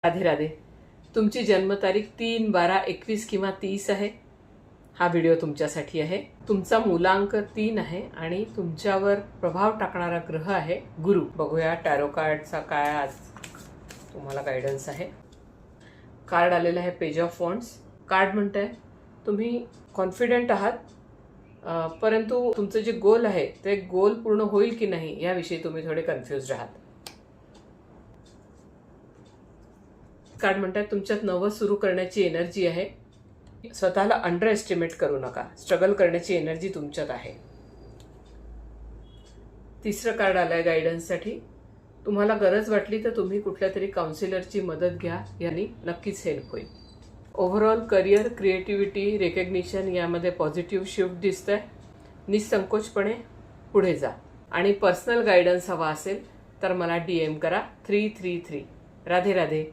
राधे राधे. तुमची जन्मतारीख 3/12/21 किंवा 30 आहे. हा व्हिडिओ तुमच्यासाठी आहे. तुमचा मूलांक 3 आहे आणि तुमच्यावर प्रभाव टाकणारा ग्रह आहे गुरु. बघूया टॅरो कार्डचा काय आज तुम्हाला गायडन्स आहे. कार्ड आलेला आहे पेज ऑफ वॉन्ड्स. कार्ड म्हणतंय तुम्ही कॉन्फिडंट आहात, परंतु तुमचं जे गोल आहे ते गोल पूर्ण होईल की नाही याविषयी तुम्ही थोडे कन्फ्युज आहात. कार्ड म्हणतात तुमच्यात नवं सुरू करण्याची एनर्जी आहे. स्वतःला अंडर एस्टिमेट करू नका. स्ट्रगल करण्याची एनर्जी तुमच्यात आहे. तिसरं कार्ड आलंय गायडन्ससाठी. तुम्हाला गरज वाटली तर तुम्ही कुठल्या तरी काउन्सिलरची मदत घ्या, यांनी नक्कीच हेल्प होईल. ओव्हरऑल करिअर, क्रिएटिव्हिटी, रेकग्निशन यामध्ये पॉझिटिव्ह शिफ्ट दिसतंय. निसंकोचपणे पुढे जा. आणि पर्सनल गायडन्स हवा असेल तर मला DM करा 333. राधे राधे.